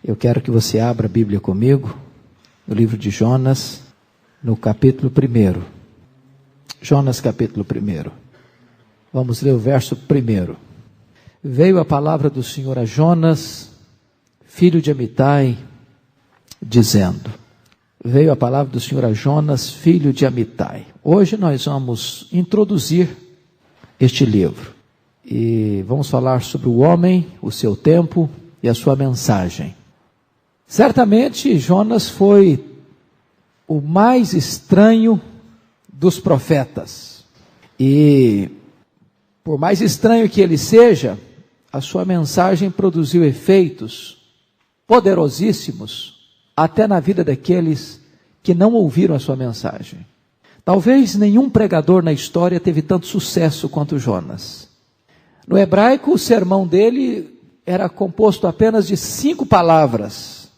Eu quero que você abra a Bíblia comigo, no livro de Jonas, no capítulo 1. Jonas, capítulo 1. Vamos ler o verso 1. Veio a palavra do Senhor a Jonas, filho de Amitai, dizendo... Veio a palavra do Senhor a Jonas, filho de Amitai. Hoje nós vamos introduzir este livro. E vamos falar sobre o homem, o seu tempo e a sua mensagem. Certamente Jonas foi o mais estranho dos profetas. E por mais estranho que ele seja, a sua mensagem produziu efeitos poderosíssimos até na vida daqueles que não ouviram a sua mensagem. Talvez nenhum pregador na história teve tanto sucesso quanto Jonas. No hebraico, o sermão dele era composto apenas de 5 palavras.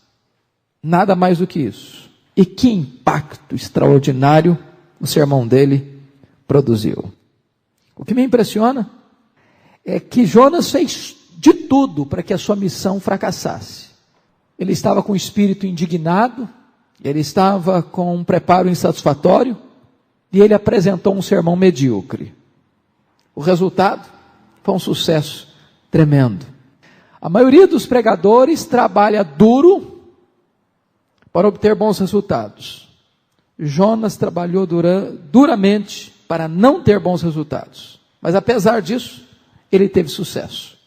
Nada mais do que isso. E que impacto extraordinário o sermão dele produziu. O que me impressiona é que Jonas fez de tudo para que a sua missão fracassasse. Ele estava com o espírito indignado, ele estava com um preparo insatisfatório, e ele apresentou um sermão medíocre. O resultado foi um sucesso tremendo. A maioria dos pregadores trabalha duro para obter bons resultados. Jonas trabalhou duramente para não ter bons resultados. Mas apesar disso, ele teve sucesso.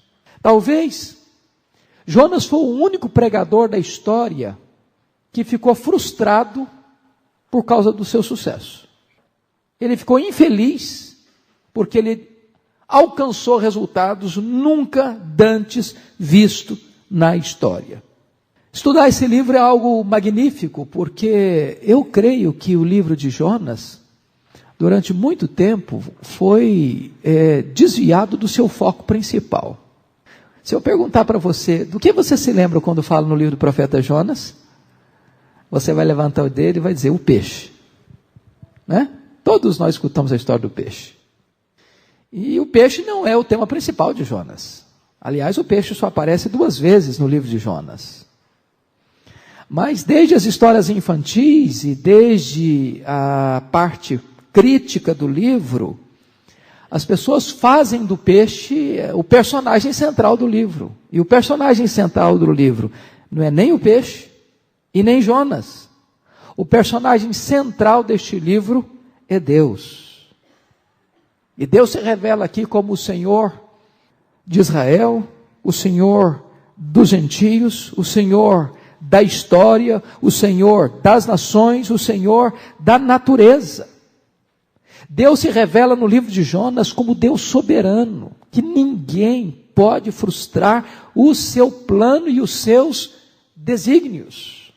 Talvez Jonas foi o único pregador da história que ficou frustrado por causa do seu sucesso. Ele ficou infeliz porque ele alcançou resultados nunca dantes visto na história. Estudar esse livro é algo magnífico, porque eu creio que o livro de Jonas, durante muito tempo, foi desviado do seu foco principal. Se eu perguntar para você, do que você se lembra quando fala no livro do profeta Jonas? Você vai levantar o dedo e vai dizer, o peixe. Né? Todos nós escutamos a história do peixe. E o peixe não é o tema principal de Jonas. Aliás, o peixe só aparece 2 vezes no livro de Jonas. Mas desde as histórias infantis e desde a parte crítica do livro, as pessoas fazem do peixe o personagem central do livro. E o personagem central do livro não é nem o peixe e nem Jonas. O personagem central deste livro é Deus. E Deus se revela aqui como o Senhor de Israel, o Senhor dos gentios, o Senhor da história, o Senhor das nações, o Senhor da natureza. Deus se revela no livro de Jonas como Deus soberano, que ninguém pode frustrar o seu plano e os seus desígnios.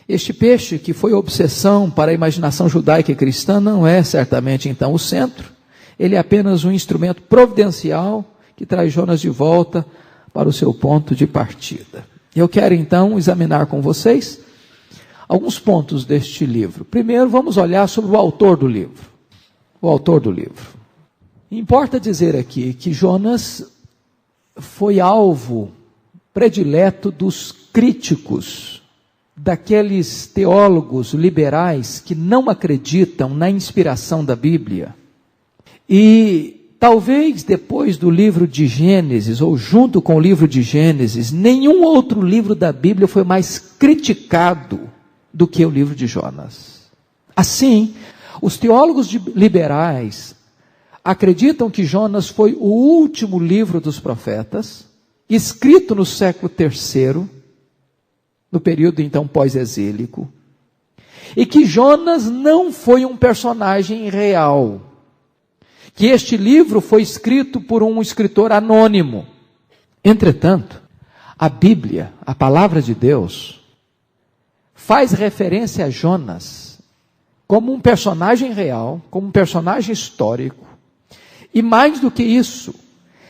Este peixe, que foi obsessão para a imaginação judaica e cristã, não é certamente então o centro. Ele é apenas um instrumento providencial que traz Jonas de volta para o seu ponto de partida. Eu quero então examinar com vocês alguns pontos deste livro. Primeiro, vamos olhar sobre o autor do livro. O autor do livro. Importa dizer aqui que Jonas foi alvo predileto dos críticos, daqueles teólogos liberais que não acreditam na inspiração da Bíblia. E talvez depois do livro de Gênesis, ou junto com o livro de Gênesis, nenhum outro livro da Bíblia foi mais criticado do que o livro de Jonas. Assim, os teólogos liberais acreditam que Jonas foi o último livro dos profetas, escrito no século III, no período então pós-exílico, e que Jonas não foi um personagem real, que este livro foi escrito por um escritor anônimo. Entretanto, a Bíblia, a palavra de Deus, faz referência a Jonas como um personagem real, como um personagem histórico, e mais do que isso,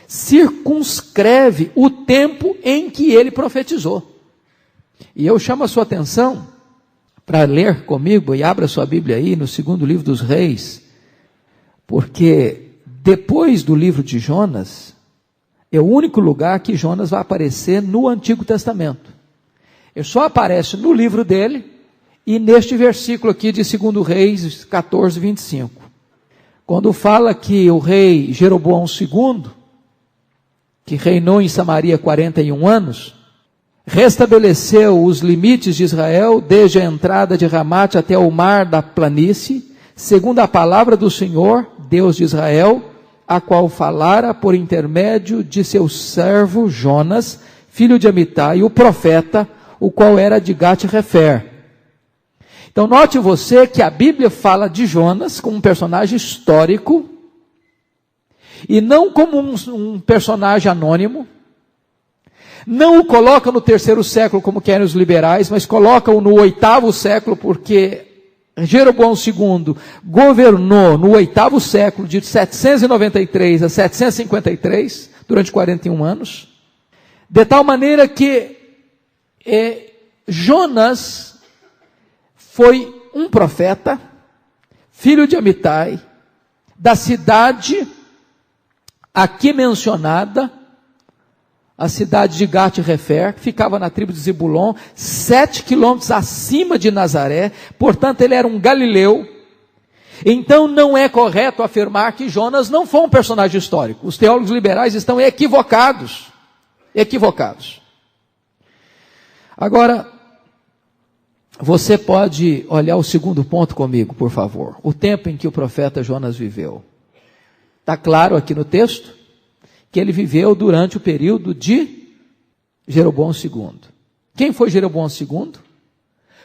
circunscreve o tempo em que ele profetizou. E eu chamo a sua atenção para ler comigo, e abra sua Bíblia aí no 2º livro dos Reis, porque depois do livro de Jonas, é o único lugar que Jonas vai aparecer no Antigo Testamento. Ele só aparece no livro dele e neste versículo aqui de 2 Reis 14, 25. Quando fala que o rei Jeroboão II, que reinou em Samaria 41 anos, restabeleceu os limites de Israel desde a entrada de Ramate até o mar da planície, segundo a palavra do Senhor, Deus de Israel, a qual falara por intermédio de seu servo Jonas, filho de Amitai, o profeta, o qual era de Gat-Hefer. Então note você que a Bíblia fala de Jonas como um personagem histórico, e não como um personagem anônimo. Não o coloca no 3º século como querem os liberais, mas colocam no 8º século, porque Jeroboão II governou no 8º século, de 793 a 753, durante 41 anos, de tal maneira que Jonas foi um profeta, filho de Amitai, da cidade aqui mencionada, a cidade de Gat-Hefer, que ficava na tribo de Zebulon, 7 quilômetros acima de Nazaré, portanto ele era um galileu. Então não é correto afirmar que Jonas não foi um personagem histórico. Os teólogos liberais estão equivocados. Agora, você pode olhar o segundo ponto comigo, por favor. O tempo em que o profeta Jonas viveu. Está claro aqui no texto que ele viveu durante o período de Jeroboão II. Quem foi Jeroboão II?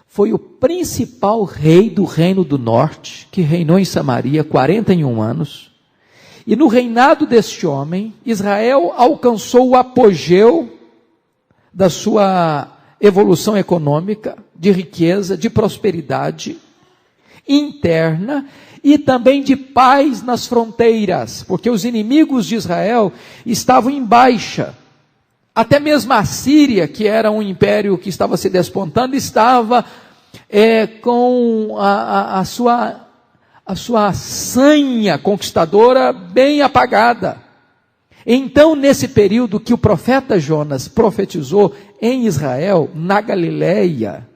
Foi o principal rei do reino do norte, que reinou em Samaria 41 anos. E no reinado deste homem, Israel alcançou o apogeu da sua evolução econômica, de riqueza, de prosperidade interna e também de paz nas fronteiras, porque os inimigos de Israel estavam em baixa. Até mesmo a Síria, que era um império que estava se despontando, estava com a sua sanha conquistadora bem apagada. Então, nesse período que o profeta Jonas profetizou em Israel, na Galileia,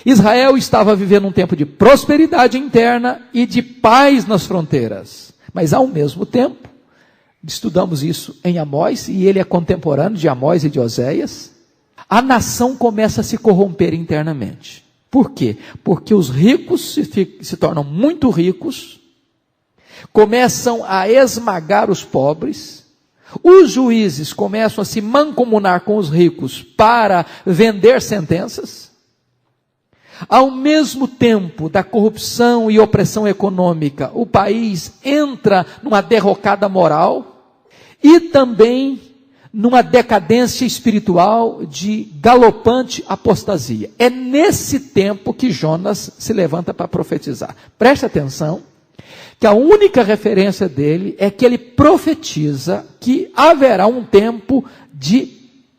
Israel estava vivendo um tempo de prosperidade interna e de paz nas fronteiras. Mas ao mesmo tempo, estudamos isso em Amós, e ele é contemporâneo de Amós e de Oséias, a nação começa a se corromper internamente. Por quê? Porque os ricos se tornam muito ricos, começam a esmagar os pobres, os juízes começam a se mancomunar com os ricos para vender sentenças. Ao mesmo tempo da corrupção e opressão econômica, o país entra numa derrocada moral e também numa decadência espiritual de galopante apostasia. É nesse tempo que Jonas se levanta para profetizar. Preste atenção, que a única referência dele é que ele profetiza que haverá um tempo de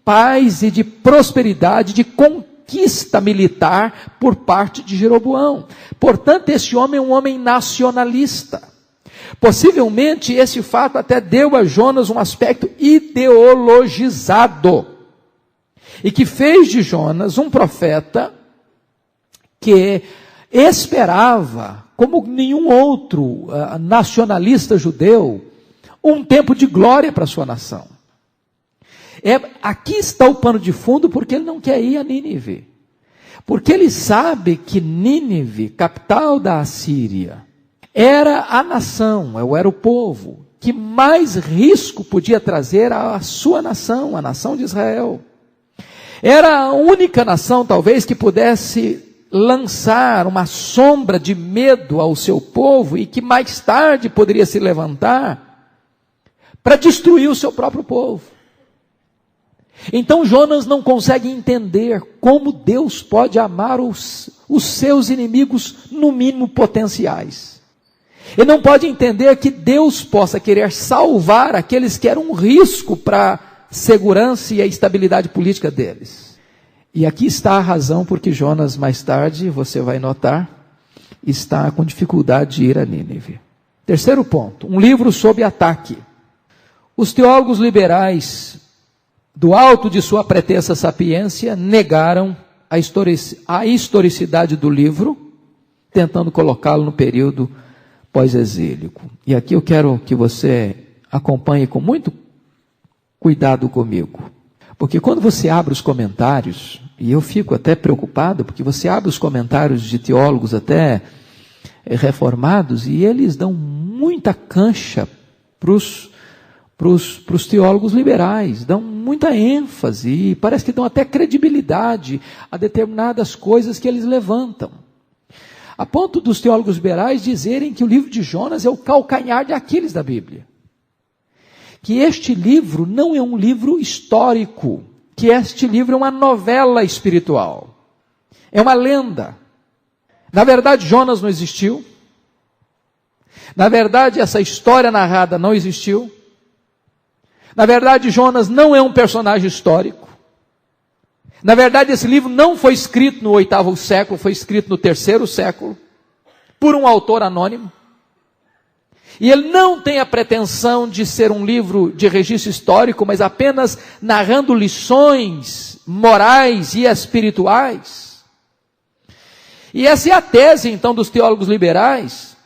paz e de prosperidade, de conquista militar por parte de Jeroboão. Portanto, esse homem é um homem nacionalista. Possivelmente esse fato até deu a Jonas um aspecto ideologizado, e que fez de Jonas um profeta que esperava, como nenhum outro nacionalista judeu, um tempo de glória para a sua nação. Aqui está o pano de fundo, porque ele não quer ir a Nínive. Porque ele sabe que Nínive, capital da Assíria, era a nação, era o povo, que mais risco podia trazer à sua nação, a nação de Israel. Era a única nação, talvez, que pudesse lançar uma sombra de medo ao seu povo e que mais tarde poderia se levantar para destruir o seu próprio povo. Então Jonas não consegue entender como Deus pode amar os seus inimigos, no mínimo potenciais. Ele não pode entender que Deus possa querer salvar aqueles que eram um risco para a segurança e a estabilidade política deles. E aqui está a razão por que Jonas, mais tarde, você vai notar, está com dificuldade de ir a Nínive. Terceiro ponto, um livro sob ataque. Os teólogos liberais, do alto de sua pretensa sapiência, negaram a historicidade do livro, tentando colocá-lo no período pós-exílico. E aqui eu quero que você acompanhe com muito cuidado comigo. Porque quando você abre os comentários, e eu fico até preocupado, porque você abre os comentários de teólogos até reformados, e eles dão muita cancha para os teólogos liberais, dão muita ênfase, e parece que dão até credibilidade a determinadas coisas que eles levantam. A ponto dos teólogos liberais dizerem que o livro de Jonas é o calcanhar de Aquiles da Bíblia. Que este livro não é um livro histórico, que este livro é uma novela espiritual, é uma lenda. Na verdade, Jonas não existiu. Na verdade, essa história narrada não existiu. Na verdade, Jonas não é um personagem histórico. Na verdade, esse livro não foi escrito no 8º século, foi escrito no 3º século, por um autor anônimo. E ele não tem a pretensão de ser um livro de registro histórico, mas apenas narrando lições morais e espirituais. E essa é a tese, então, dos teólogos liberais,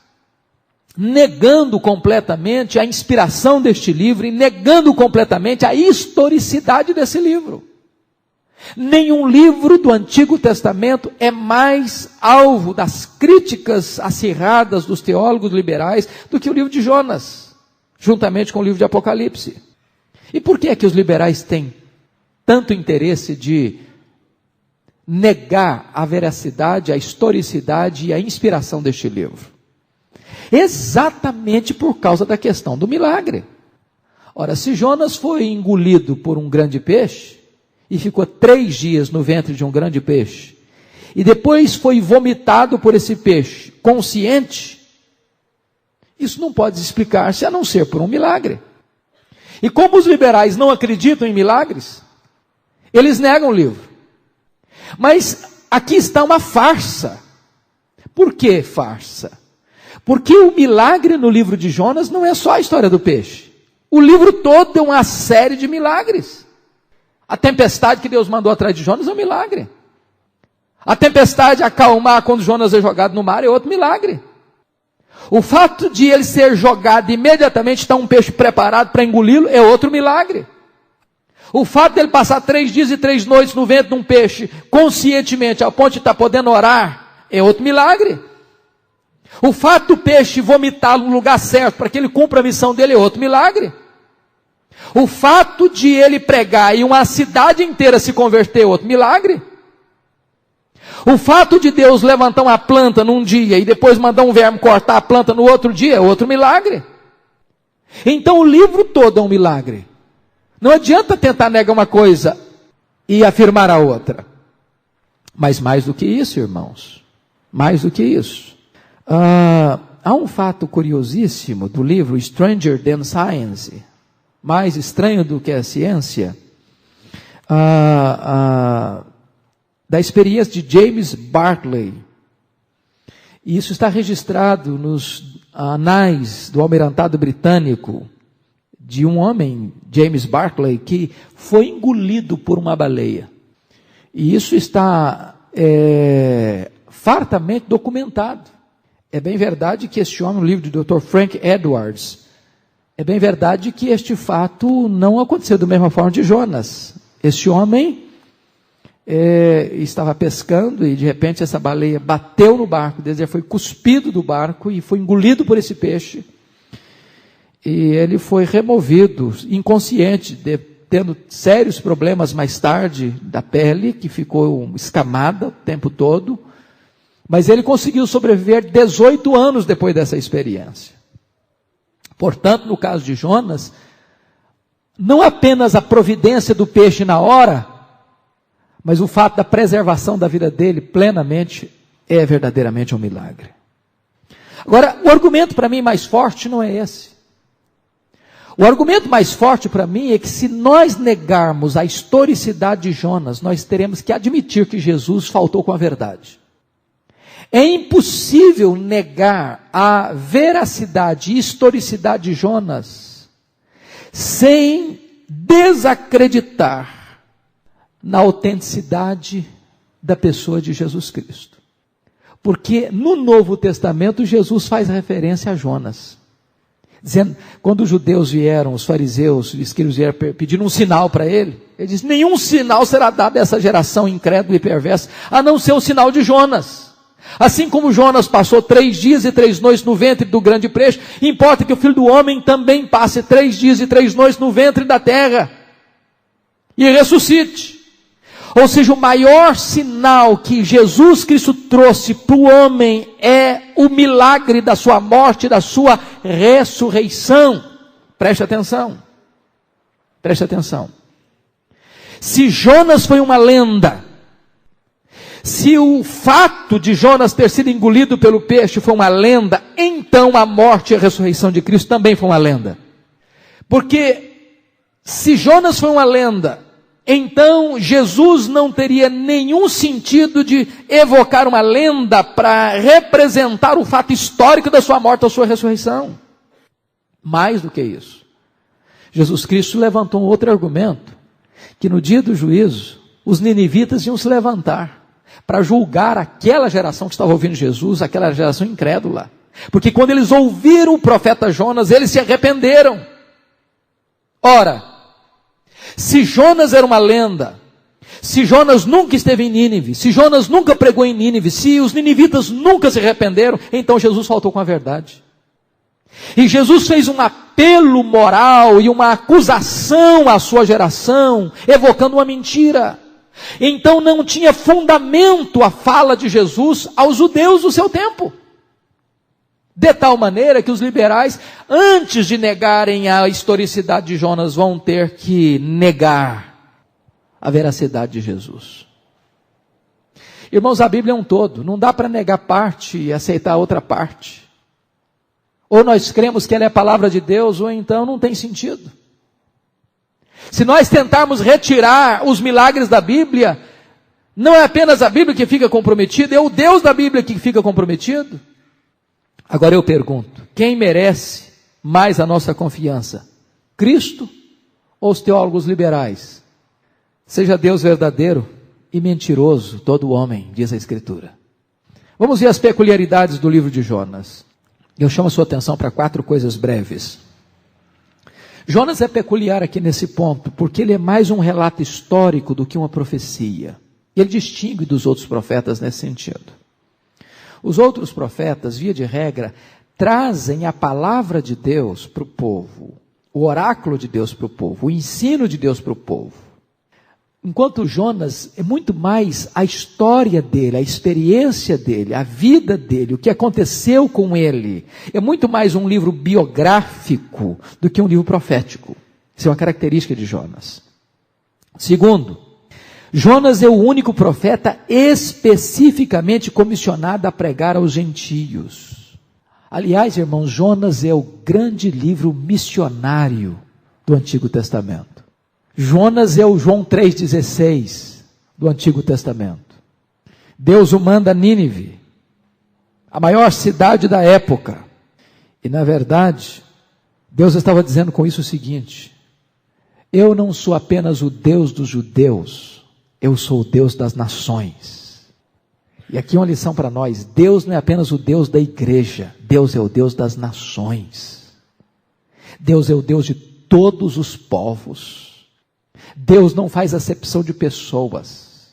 negando completamente a inspiração deste livro e negando completamente a historicidade desse livro. Nenhum livro do Antigo Testamento é mais alvo das críticas acirradas dos teólogos liberais do que o livro de Jonas, juntamente com o livro de Apocalipse. E por que é que os liberais têm tanto interesse de negar a veracidade, a historicidade e a inspiração deste livro? Exatamente por causa da questão do milagre. Ora, se Jonas foi engolido por um grande peixe, e ficou 3 dias no ventre de um grande peixe, e depois foi vomitado por esse peixe, consciente, isso não pode explicar-se a não ser por um milagre. E como os liberais não acreditam em milagres, eles negam o livro. Mas aqui está uma farsa. Por que farsa? Porque o milagre no livro de Jonas não é só a história do peixe. O livro todo é uma série de milagres. A tempestade que Deus mandou atrás de Jonas é um milagre. A tempestade acalmar quando Jonas é jogado no mar é outro milagre. O fato de ele ser jogado e imediatamente está um peixe preparado para engoli-lo é outro milagre. O fato de ele passar 3 dias e 3 noites no ventre de um peixe conscientemente ao ponto de estar podendo orar é outro milagre. O fato do peixe vomitá-lo no lugar certo para que ele cumpra a missão dele é outro milagre. O fato de ele pregar e uma cidade inteira se converter é outro milagre. O fato de Deus levantar uma planta num dia e depois mandar um verme cortar a planta no outro dia é outro milagre. Então o livro todo é um milagre. Não adianta tentar negar uma coisa e afirmar a outra. Mas mais do que isso, irmãos, mais do que isso. Há um fato curiosíssimo do livro Stranger Than Science, mais estranho do que a ciência, da experiência de James Barclay. E isso está registrado nos anais do Almirantado Britânico, de um homem, James Barclay, que foi engolido por uma baleia. E isso está fartamente documentado. É bem verdade que este homem, o livro do Dr. Frank Edwards, é bem verdade que este fato não aconteceu da mesma forma de Jonas. Este homem estava pescando e de repente essa baleia bateu no barco, ele foi cuspido do barco e foi engolido por esse peixe. E ele foi removido, inconsciente, tendo sérios problemas mais tarde da pele, que ficou escamada o tempo todo. Mas ele conseguiu sobreviver 18 anos depois dessa experiência. Portanto, no caso de Jonas, não apenas a providência do peixe na hora, mas o fato da preservação da vida dele plenamente é verdadeiramente um milagre. Agora, o argumento para mim mais forte não é esse. O argumento mais forte para mim é que se nós negarmos a historicidade de Jonas, nós teremos que admitir que Jesus faltou com a verdade. É impossível negar a veracidade e historicidade de Jonas sem desacreditar na autenticidade da pessoa de Jesus Cristo. Porque no Novo Testamento Jesus faz referência a Jonas. Dizendo, quando os judeus vieram, os fariseus, os escribas vieram pedindo um sinal para ele disse, nenhum sinal será dado a essa geração incrédula e perversa, a não ser o sinal de Jonas. Assim como Jonas passou 3 dias e 3 noites no ventre do grande peixe, importa que o Filho do Homem também passe 3 dias e 3 noites no ventre da terra e ressuscite. Ou seja, o maior sinal que Jesus Cristo trouxe para o homem é o milagre da sua morte, da sua ressurreição. Preste atenção. Preste atenção. Se Jonas foi uma lenda, se o fato de Jonas ter sido engolido pelo peixe foi uma lenda, então a morte e a ressurreição de Cristo também foi uma lenda. Porque se Jonas foi uma lenda, então Jesus não teria nenhum sentido de evocar uma lenda para representar o fato histórico da sua morte ou sua ressurreição. Mais do que isso, Jesus Cristo levantou um outro argumento, que no dia do juízo, os ninivitas iam se levantar para julgar aquela geração que estava ouvindo Jesus, aquela geração incrédula. Porque quando eles ouviram o profeta Jonas, eles se arrependeram. Ora, se Jonas era uma lenda, se Jonas nunca esteve em Nínive, se Jonas nunca pregou em Nínive, se os ninivitas nunca se arrependeram, então Jesus faltou com a verdade. E Jesus fez um apelo moral e uma acusação à sua geração, evocando uma mentira. Então não tinha fundamento a fala de Jesus aos judeus do seu tempo. De tal maneira que os liberais, antes de negarem a historicidade de Jonas, vão ter que negar a veracidade de Jesus. Irmãos, a Bíblia é um todo, não dá para negar parte e aceitar outra parte. Ou nós cremos que ela é a palavra de Deus, ou então não tem sentido. Se nós tentarmos retirar os milagres da Bíblia, não é apenas a Bíblia que fica comprometida, é o Deus da Bíblia que fica comprometido. Agora eu pergunto, quem merece mais a nossa confiança? Cristo ou os teólogos liberais? Seja Deus verdadeiro e mentiroso todo homem, diz a Escritura. Vamos ver as peculiaridades do livro de Jonas. Eu chamo a sua atenção para 4 coisas breves. Jonas é peculiar aqui nesse ponto, porque ele é mais um relato histórico do que uma profecia. Ele distingue dos outros profetas nesse sentido. Os outros profetas, via de regra, trazem a palavra de Deus para o povo, o oráculo de Deus para o povo, o ensino de Deus para o povo. Enquanto Jonas é muito mais a história dele, a experiência dele, a vida dele, o que aconteceu com ele. É muito mais um livro biográfico do que um livro profético. Isso é uma característica de Jonas. Segundo, Jonas é o único profeta especificamente comissionado a pregar aos gentios. Aliás, irmãos, Jonas é o grande livro missionário do Antigo Testamento. Jonas é o João 3,16 do Antigo Testamento. Deus o manda a Nínive, a maior cidade da época. E na verdade, Deus estava dizendo com isso o seguinte: eu não sou apenas o Deus dos judeus, eu sou o Deus das nações. E aqui uma lição para nós: Deus não é apenas o Deus da igreja, Deus é o Deus das nações. Deus é o Deus de todos os povos. Deus não faz acepção de pessoas.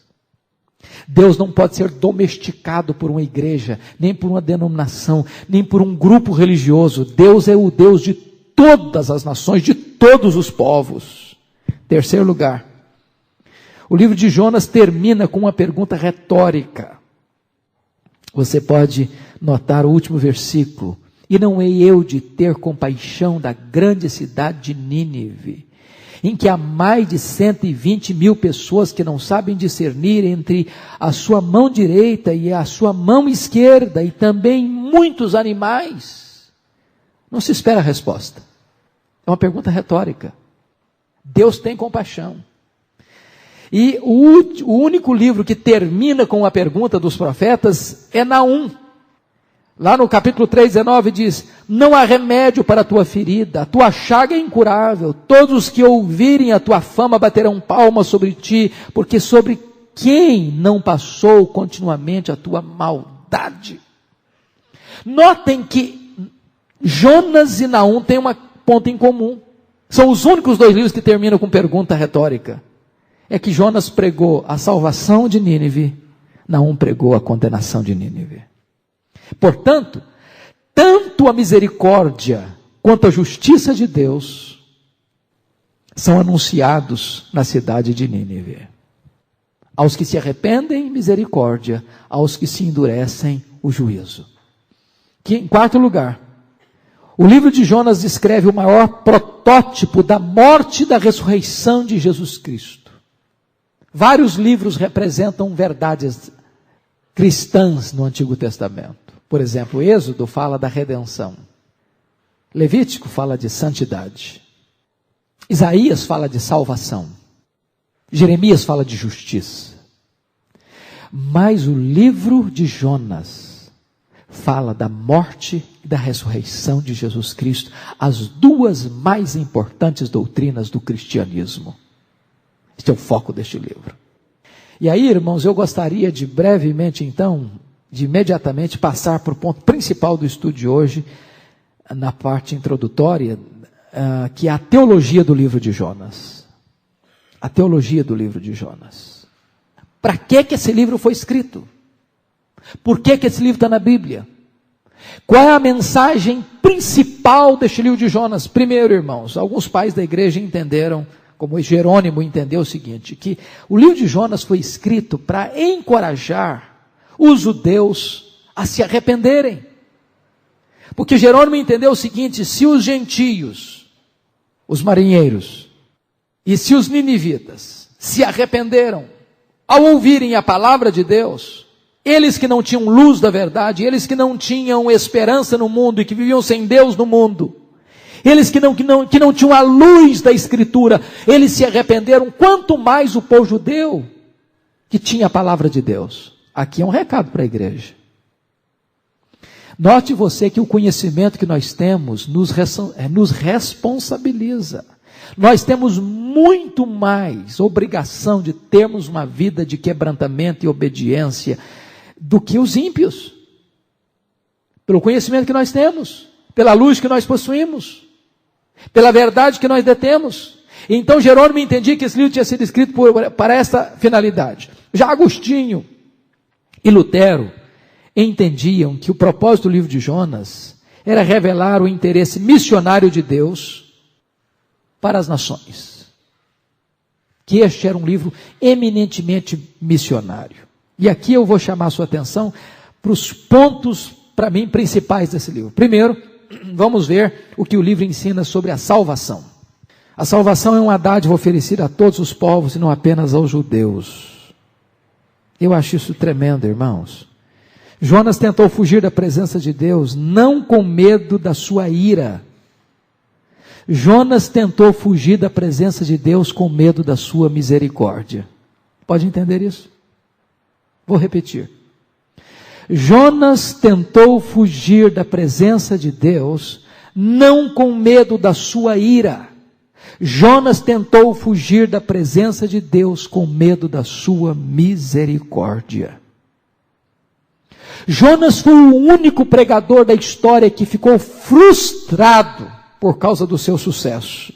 Deus não pode ser domesticado por uma igreja, nem por uma denominação, nem por um grupo religioso. Deus é o Deus de todas as nações, de todos os povos. Terceiro lugar, o livro de Jonas termina com uma pergunta retórica. Você pode notar o último versículo: e não hei eu de ter compaixão da grande cidade de Nínive, em que há mais de 120 mil pessoas que não sabem discernir entre a sua mão direita e a sua mão esquerda, e também muitos animais. Não se espera a resposta. É uma pergunta retórica. Deus tem compaixão. E o único livro que termina com a pergunta dos profetas é Naum. Lá no capítulo 3:19 diz: não há remédio para a tua ferida, a tua chaga é incurável, todos os que ouvirem a tua fama baterão palmas sobre ti, porque sobre quem não passou continuamente a tua maldade? Notem que Jonas e Naum têm uma ponta em comum. São os únicos dois livros que terminam com pergunta retórica. É que Jonas pregou a salvação de Nínive, Naum pregou a condenação de Nínive. Portanto, tanto a misericórdia quanto a justiça de Deus são anunciados na cidade de Nínive. Aos que se arrependem, misericórdia; aos que se endurecem, o juízo. Que, em quarto lugar, o livro de Jonas descreve o maior protótipo da morte e da ressurreição de Jesus Cristo. Vários livros representam verdades cristãs no Antigo Testamento. Por exemplo, Êxodo fala da redenção. Levítico fala de santidade. Isaías fala de salvação. Jeremias fala de justiça. Mas o livro de Jonas fala da morte e da ressurreição de Jesus Cristo, as duas mais importantes doutrinas do cristianismo. Este é o foco deste livro. E aí, irmãos, eu gostaria de brevemente, então, de imediatamente passar para o ponto principal do estudo de hoje, na parte introdutória, que é a teologia do livro de Jonas. A teologia do livro de Jonas. Para que esse livro foi escrito? Por que esse livro está na Bíblia? Qual é a mensagem principal deste livro de Jonas? Primeiro, irmãos, alguns pais da igreja entenderam, como Jerônimo entendeu o seguinte, que o livro de Jonas foi escrito para encorajar os judeus a se arrependerem. Porque Jerônimo entendeu o seguinte: se os gentios, os marinheiros, e se os ninivitas se arrependeram ao ouvirem a palavra de Deus, eles que não tinham luz da verdade, eles que não tinham esperança no mundo e que viviam sem Deus no mundo, eles que não tinham a luz da Escritura, eles se arrependeram, quanto mais o povo judeu que tinha a palavra de Deus. Aqui é um recado para a igreja. Note você que o conhecimento que nós temos nos responsabiliza. Nós temos muito mais obrigação de termos uma vida de quebrantamento e obediência do que os ímpios. Pelo conhecimento que nós temos, pela luz que nós possuímos, pela verdade que nós detemos. Então Jerônimo entendia que esse livro tinha sido escrito para essa finalidade. Já Agostinho e Lutero entendiam que o propósito do livro de Jonas era revelar o interesse missionário de Deus para as nações. Que este era um livro eminentemente missionário. E aqui eu vou chamar a sua atenção para os pontos, para mim, principais desse livro. Primeiro, vamos ver o que o livro ensina sobre a salvação. A salvação é uma dádiva oferecida a todos os povos e não apenas aos judeus. Eu acho isso tremendo, irmãos. Jonas tentou fugir da presença de Deus, não com medo da sua ira. Jonas tentou fugir da presença de Deus com medo da sua misericórdia. Pode entender isso? Vou repetir. Jonas tentou fugir da presença de Deus, não com medo da sua ira. Jonas tentou fugir da presença de Deus com medo da sua misericórdia. Jonas foi o único pregador da história que ficou frustrado por causa do seu sucesso.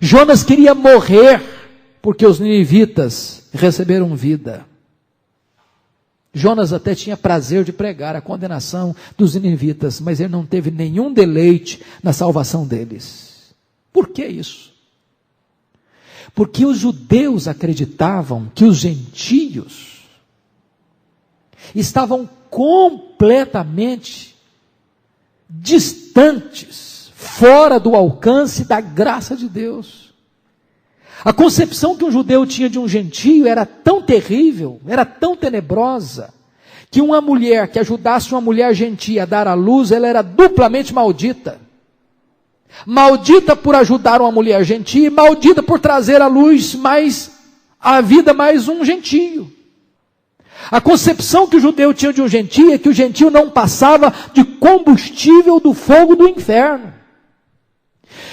Jonas queria morrer porque os ninivitas receberam vida. Jonas até tinha prazer de pregar a condenação dos ninivitas, mas ele não teve nenhum deleite na salvação deles. Por que isso? Porque os judeus acreditavam que os gentios estavam completamente distantes, fora do alcance da graça de Deus. A concepção que um judeu tinha de um gentio era tão terrível, era tão tenebrosa, que uma mulher que ajudasse uma mulher gentia a dar à luz, ela era duplamente maldita. Maldita por ajudar uma mulher gentia, e maldita por trazer à luz à vida mais um gentio. A concepção que o judeu tinha de um gentio é que o gentio não passava de combustível do fogo do inferno.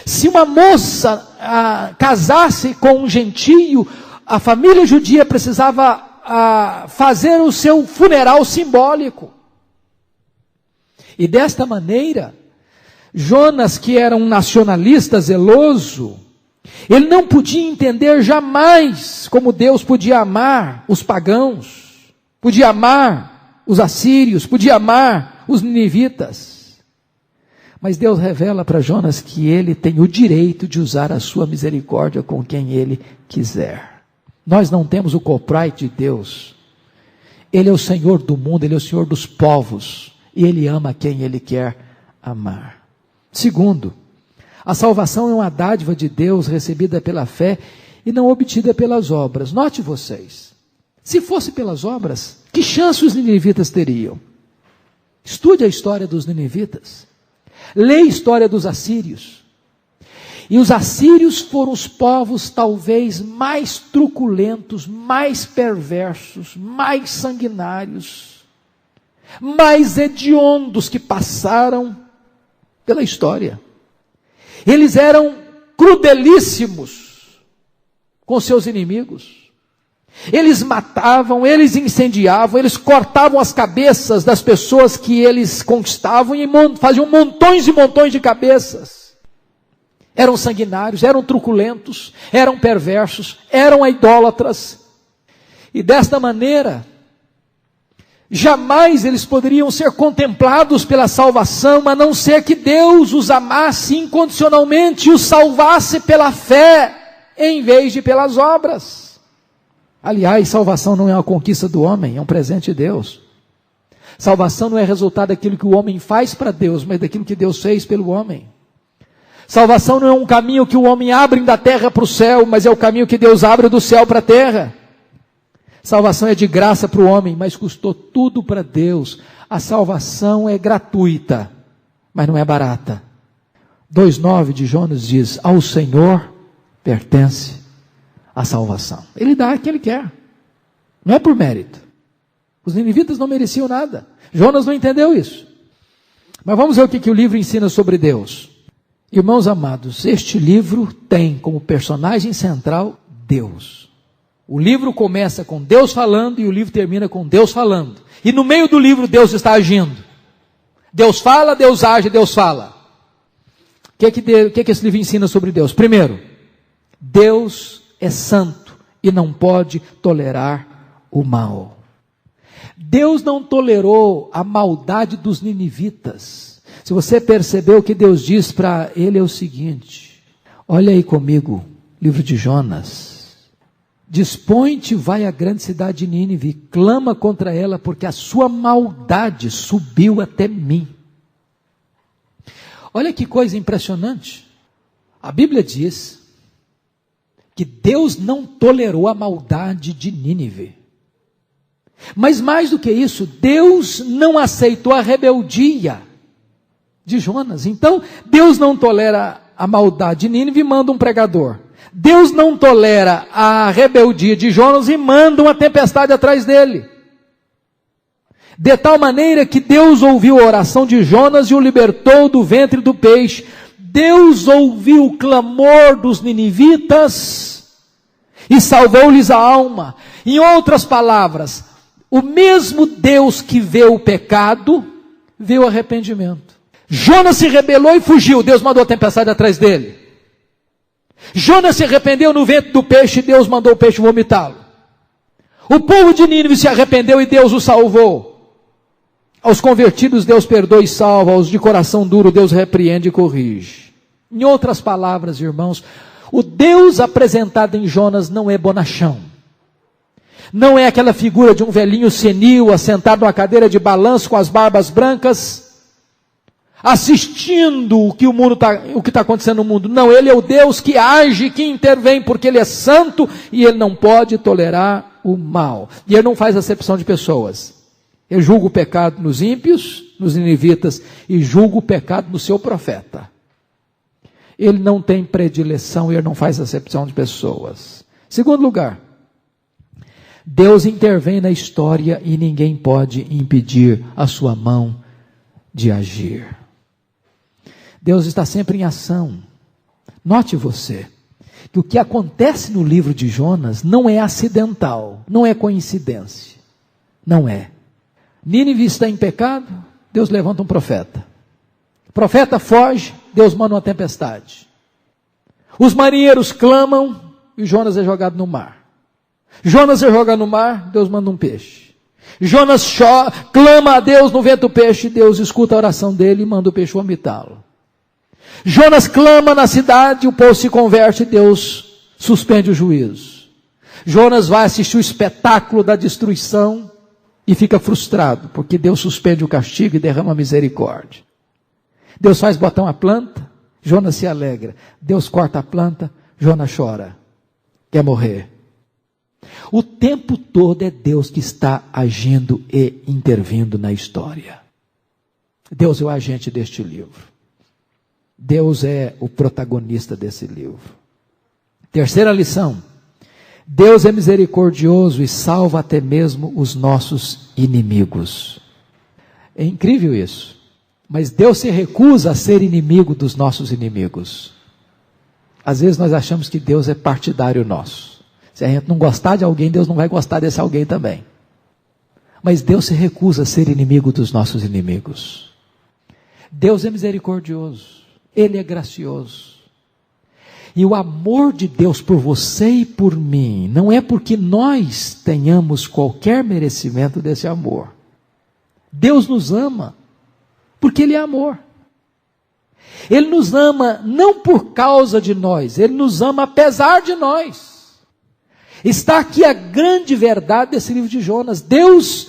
Se uma moça casasse com um gentio, a família judia precisava fazer o seu funeral simbólico. E desta maneira, Jonas, que era um nacionalista zeloso, ele não podia entender jamais como Deus podia amar os pagãos, podia amar os assírios, podia amar os ninivitas. Mas Deus revela para Jonas que ele tem o direito de usar a sua misericórdia com quem ele quiser. Nós não temos o copyright de Deus. Ele é o Senhor do mundo, Ele é o Senhor dos povos, e Ele ama quem Ele quer amar. Segundo, a salvação é uma dádiva de Deus recebida pela fé e não obtida pelas obras. Note vocês, se fosse pelas obras, que chance os ninivitas teriam? Estude a história dos ninivitas, leia a história dos assírios. E os assírios foram os povos talvez mais truculentos, mais perversos, mais sanguinários, mais hediondos que passaram pela história. Eles eram crudelíssimos com seus inimigos. Eles matavam, eles incendiavam, eles cortavam as cabeças das pessoas que eles conquistavam e faziam montões e montões de cabeças. Eram sanguinários, eram truculentos, eram perversos, eram idólatras. E desta maneira, jamais eles poderiam ser contemplados pela salvação, a não ser que Deus os amasse incondicionalmente e os salvasse pela fé, em vez de pelas obras. Aliás, salvação não é uma conquista do homem, é um presente de Deus. Salvação não é resultado daquilo que o homem faz para Deus, mas daquilo que Deus fez pelo homem. Salvação não é um caminho que o homem abre da terra para o céu, mas é o caminho que Deus abre do céu para a terra. Salvação é de graça para o homem, mas custou tudo para Deus. A salvação é gratuita, mas não é barata. 2,9 de Jonas diz: ao Senhor pertence a salvação. Ele dá a quem Ele quer, não é por mérito. Os ninivitas não mereciam nada. Jonas não entendeu isso. Mas vamos ver o que o livro ensina sobre Deus. Irmãos amados, este livro tem como personagem central Deus. O livro começa com Deus falando e o livro termina com Deus falando. E no meio do livro Deus está agindo. Deus fala, Deus age, Deus fala. O que esse livro ensina sobre Deus? Primeiro, Deus é santo e não pode tolerar o mal. Deus não tolerou a maldade dos ninivitas. Se você percebeu, o que Deus diz para ele é o seguinte: olha aí comigo, livro de Jonas. Dispõe-te, vai à grande cidade de Nínive, clama contra ela, porque a sua maldade subiu até mim. Olha que coisa impressionante. A Bíblia diz que Deus não tolerou a maldade de Nínive. Mas mais do que isso, Deus não aceitou a rebeldia de Jonas. Então, Deus não tolera a maldade de Nínive e manda um pregador. Deus não tolera a rebeldia de Jonas e manda uma tempestade atrás dele. De tal maneira que Deus ouviu a oração de Jonas e o libertou do ventre do peixe. Deus ouviu o clamor dos ninivitas e salvou-lhes a alma. Em outras palavras, o mesmo Deus que vê o pecado, vê o arrependimento. Jonas se rebelou e fugiu, Deus mandou a tempestade atrás dele. Jonas se arrependeu no ventre do peixe, Deus mandou o peixe vomitá-lo. O povo de Nínive se arrependeu e Deus o salvou. Aos convertidos Deus perdoa e salva, aos de coração duro Deus repreende e corrige. Em outras palavras, irmãos, o Deus apresentado em Jonas não é bonachão. Não é aquela figura de um velhinho senil, assentado numa cadeira de balanço com as barbas brancas, assistindo o que está acontecendo no mundo. Não, Ele é o Deus que age, que intervém, porque Ele é santo e Ele não pode tolerar o mal. E Ele não faz acepção de pessoas. Ele julga o pecado nos ímpios, nos ninivitas, e julga o pecado no seu profeta. Ele não tem predileção e Ele não faz acepção de pessoas. Segundo lugar, Deus intervém na história e ninguém pode impedir a sua mão de agir. Deus está sempre em ação. Note você, que o que acontece no livro de Jonas não é acidental, não é coincidência. Não é. Nínive está em pecado, Deus levanta um profeta. O profeta foge, Deus manda uma tempestade. Os marinheiros clamam e Jonas é jogado no mar. Jonas é jogado no mar, Deus manda um peixe. Jonas clama a Deus no vento peixe, Deus escuta a oração dele e manda o peixe vomitá-lo. Jonas clama na cidade, o povo se converte, Deus suspende o juízo. Jonas vai assistir o espetáculo da destruição e fica frustrado, porque Deus suspende o castigo e derrama misericórdia. Deus faz botar uma planta, Jonas se alegra. Deus corta a planta, Jonas chora, quer morrer. O tempo todo é Deus que está agindo e intervindo na história. Deus é o agente deste livro. Deus é o protagonista desse livro. Terceira lição. Deus é misericordioso e salva até mesmo os nossos inimigos. É incrível isso. Mas Deus se recusa a ser inimigo dos nossos inimigos. Às vezes nós achamos que Deus é partidário nosso. Se a gente não gostar de alguém, Deus não vai gostar desse alguém também. Mas Deus se recusa a ser inimigo dos nossos inimigos. Deus é misericordioso. Ele é gracioso. E o amor de Deus por você e por mim, não é porque nós tenhamos qualquer merecimento desse amor. Deus nos ama, porque Ele é amor. Ele nos ama não por causa de nós, Ele nos ama apesar de nós. Está aqui a grande verdade desse livro de Jonas. Deus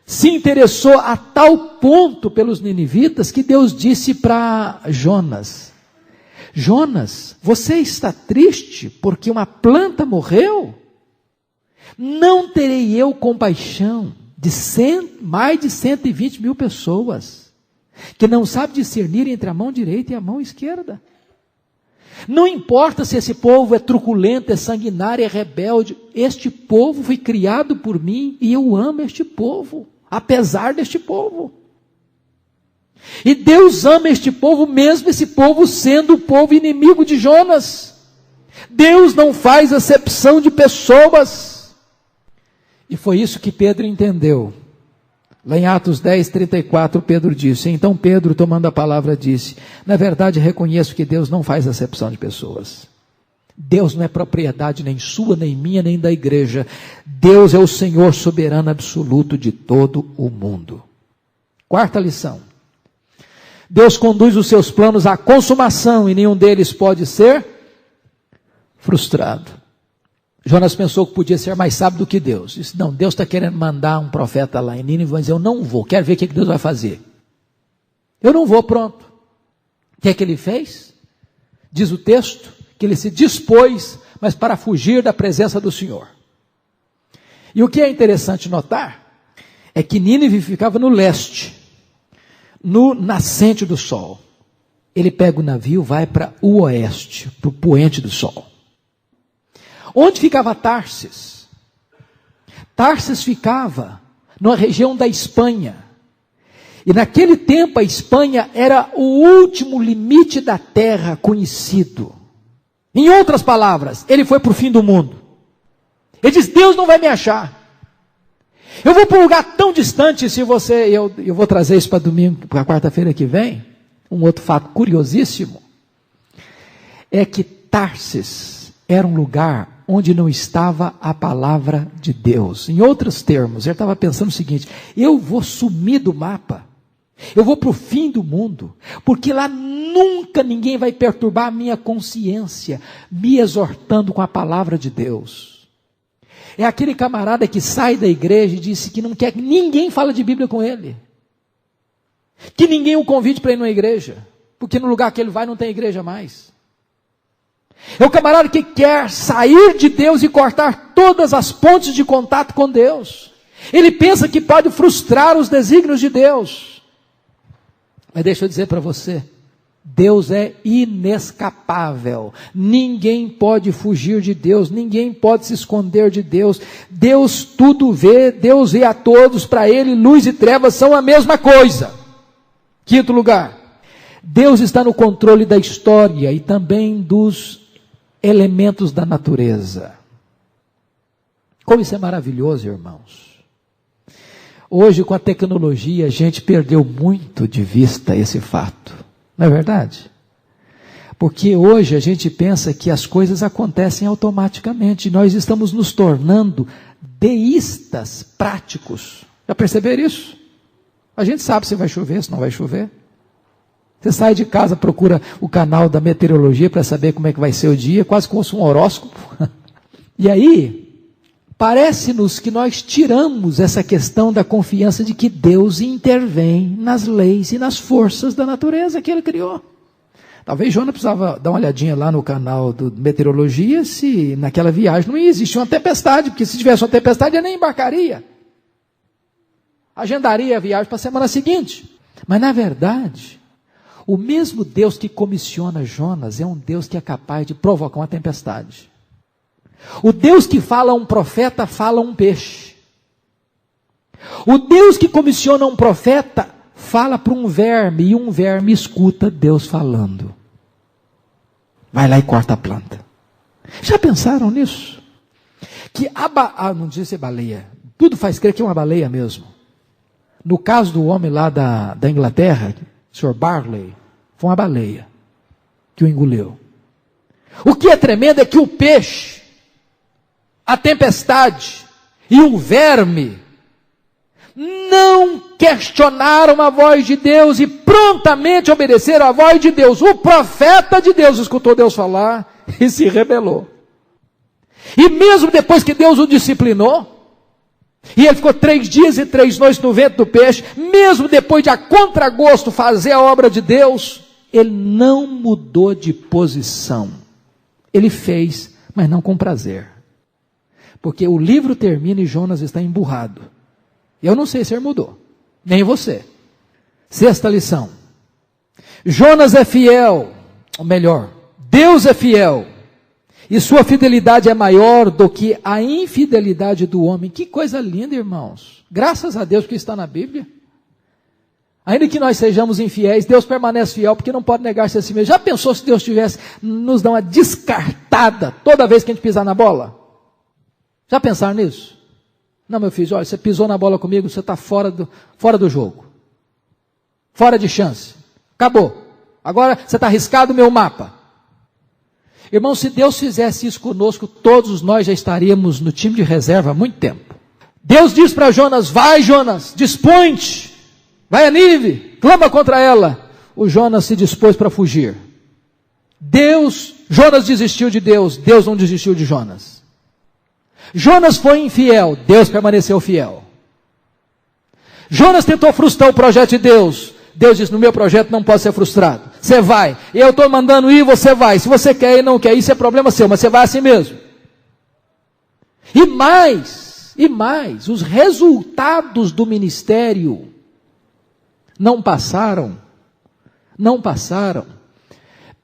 se interessou a tal ponto pelos ninivitas que Deus disse para Jonas: Jonas, você está triste porque uma planta morreu? Não terei eu compaixão de mais de 120 mil pessoas que não sabem discernir entre a mão direita e a mão esquerda? Não importa se esse povo é truculento, é sanguinário, é rebelde, este povo foi criado por mim e eu amo este povo, apesar deste povo. E Deus ama este povo, mesmo esse povo sendo o povo inimigo de Jonas. Deus não faz acepção de pessoas. E foi isso que Pedro entendeu. Lá em Atos 10:34, Pedro disse: então Pedro, tomando a palavra, disse: na verdade reconheço que Deus não faz acepção de pessoas. Deus não é propriedade nem sua, nem minha, nem da igreja. Deus é o Senhor soberano absoluto de todo o mundo. Quarta lição. Deus conduz os seus planos à consumação e nenhum deles pode ser frustrado. Jonas pensou que podia ser mais sábio do que Deus. Disse: não, Deus está querendo mandar um profeta lá em Nínive, mas eu não vou, quero ver o que Deus vai fazer. Eu não vou, pronto. O que é que ele fez? Diz o texto que ele se dispôs, mas para fugir da presença do Senhor. E o que é interessante notar é que Nínive ficava no leste, no nascente do sol. Ele pega o navio, vai para o oeste, para o poente do sol. Onde ficava Tarsis? Tarsis ficava na região da Espanha. E naquele tempo a Espanha era o último limite da terra conhecido. Em outras palavras, ele foi para o fim do mundo. Ele diz: Deus não vai me achar. Eu vou para um lugar tão distante. Se você, eu vou trazer isso para domingo, para quarta-feira que vem. Um outro fato curiosíssimo é que Tarsis era um lugar onde não estava a palavra de Deus. Em outros termos, ele estava pensando o seguinte: eu vou sumir do mapa, eu vou para o fim do mundo, porque lá nunca ninguém vai perturbar a minha consciência, me exortando com a palavra de Deus. É aquele camarada que sai da igreja e disse que não quer que ninguém fale de Bíblia com ele, que ninguém o convide para ir numa igreja, porque no lugar que ele vai não tem igreja mais. É o camarada que quer sair de Deus e cortar todas as pontes de contato com Deus. Ele pensa que pode frustrar os desígnios de Deus. Mas deixa eu dizer para você, Deus é inescapável. Ninguém pode fugir de Deus, ninguém pode se esconder de Deus. Deus tudo vê, Deus vê a todos. Para Ele, luz e trevas são a mesma coisa. Quinto lugar, Deus está no controle da história e também dos elementos da natureza. Como isso é maravilhoso, irmãos. Hoje, com a tecnologia, a gente perdeu muito de vista esse fato. Não é verdade? Porque hoje a gente pensa que as coisas acontecem automaticamente. Nós estamos nos tornando deístas práticos. Já perceberam isso? A gente sabe se vai chover, se não vai chover. Você sai de casa, procura o canal da meteorologia para saber como é que vai ser o dia, quase como se fosse um horóscopo. E aí, parece-nos que nós tiramos essa questão da confiança de que Deus intervém nas leis e nas forças da natureza que Ele criou. Talvez Jonas precisava dar uma olhadinha lá no canal do meteorologia, se naquela viagem não ia existir uma tempestade, porque se tivesse uma tempestade, ele nem embarcaria. Agendaria a viagem para a semana seguinte. Mas na verdade, o mesmo Deus que comissiona Jonas é um Deus que é capaz de provocar uma tempestade. O Deus que fala a um profeta, fala a um peixe. O Deus que comissiona um profeta, fala para um verme, e um verme escuta Deus falando. Vai lá e corta a planta. Já pensaram nisso? Que não disse baleia. Tudo faz crer que é uma baleia mesmo. No caso do homem lá da Inglaterra, Sr. Barley, foi uma baleia que o engoliu. O que é tremendo é que o peixe, a tempestade e o verme não questionaram a voz de Deus e prontamente obedeceram à voz de Deus. O profeta de Deus escutou Deus falar e se rebelou. E mesmo depois que Deus o disciplinou, e ele ficou 3 dias e 3 noites no ventre do peixe, mesmo depois de a contragosto fazer a obra de Deus, ele não mudou de posição. Ele fez, mas não com prazer. Porque o livro termina e Jonas está emburrado. Eu não sei se ele mudou, nem você. 6ª lição. Jonas é fiel, ou melhor, Deus é fiel, e sua fidelidade é maior do que a infidelidade do homem. Que coisa linda, irmãos. Graças a Deus que está na Bíblia. Ainda que nós sejamos infiéis, Deus permanece fiel, porque não pode negar-se a si mesmo. Já pensou se Deus tivesse nos dar uma descartada toda vez que a gente pisar na bola? Já pensaram nisso? Não, meu filho, olha, você pisou na bola comigo, você está fora do jogo. Fora de chance. Acabou. Agora você está arriscado o meu mapa. Irmão, se Deus fizesse isso conosco, todos nós já estaríamos no time de reserva há muito tempo. Deus diz para Jonas, vai Jonas, dispõe-te, vai a Nínive, clama contra ela. O Jonas se dispôs para fugir. Jonas desistiu de Deus, Deus não desistiu de Jonas. Jonas foi infiel, Deus permaneceu fiel. Jonas tentou frustrar o projeto de Deus. Deus disse, no meu projeto não pode ser frustrado. Você vai, eu estou mandando ir, você vai. Se você quer ir, não quer ir, isso é problema seu, mas você vai assim mesmo. E mais, os resultados do ministério não passaram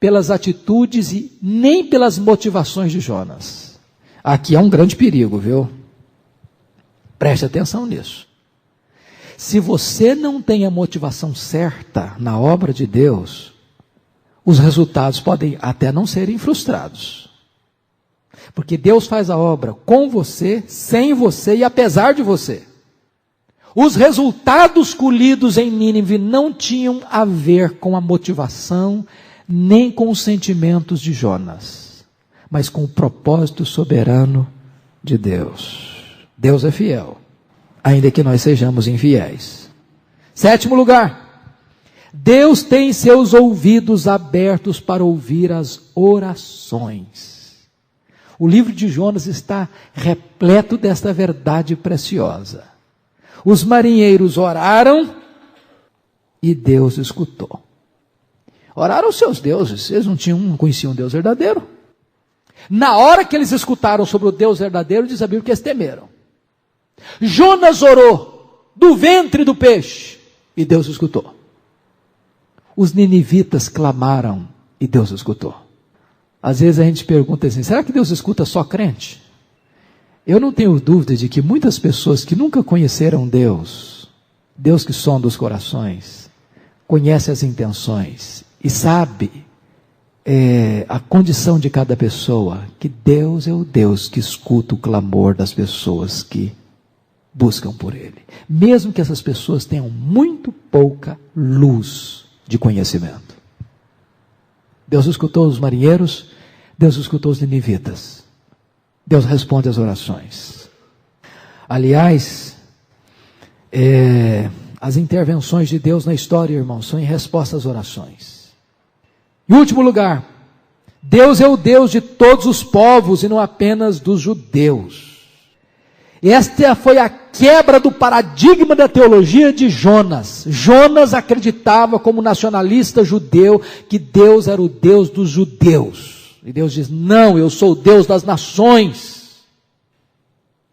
pelas atitudes e nem pelas motivações de Jonas. Aqui há um grande perigo, viu? Preste atenção nisso. Se você não tem a motivação certa na obra de Deus, os resultados podem até não serem frustrados. Porque Deus faz a obra com você, sem você e apesar de você. Os resultados colhidos em Nínive não tinham a ver com a motivação, nem com os sentimentos de Jonas, mas com o propósito soberano de Deus. Deus é fiel, ainda que nós sejamos infiéis. 7º lugar, Deus tem seus ouvidos abertos para ouvir as orações. O livro de Jonas está repleto desta verdade preciosa. Os marinheiros oraram e Deus escutou. Oraram os seus deuses, eles não conheciam um Deus verdadeiro. Na hora que eles escutaram sobre o Deus verdadeiro, diz a Bíblia que eles temeram. Jonas orou do ventre do peixe e Deus escutou. Os ninivitas clamaram e Deus escutou. Às vezes a gente pergunta assim, será que Deus escuta só crente? Eu não tenho dúvida de que muitas pessoas que nunca conheceram Deus, Deus que sonda os corações, conhece as intenções e sabe a condição de cada pessoa, que Deus é o Deus que escuta o clamor das pessoas que buscam por Ele. Mesmo que essas pessoas tenham muito pouca luz de conhecimento. Deus escutou os marinheiros, Deus escutou os ninivitas. Deus responde às orações. Aliás, as intervenções de Deus na história, irmãos, são em resposta às orações. Em último lugar, Deus é o Deus de todos os povos e não apenas dos judeus. Esta foi a quebra do paradigma da teologia de Jonas. Jonas acreditava, como nacionalista judeu, que Deus era o Deus dos judeus. E Deus diz: não, eu sou o Deus das nações.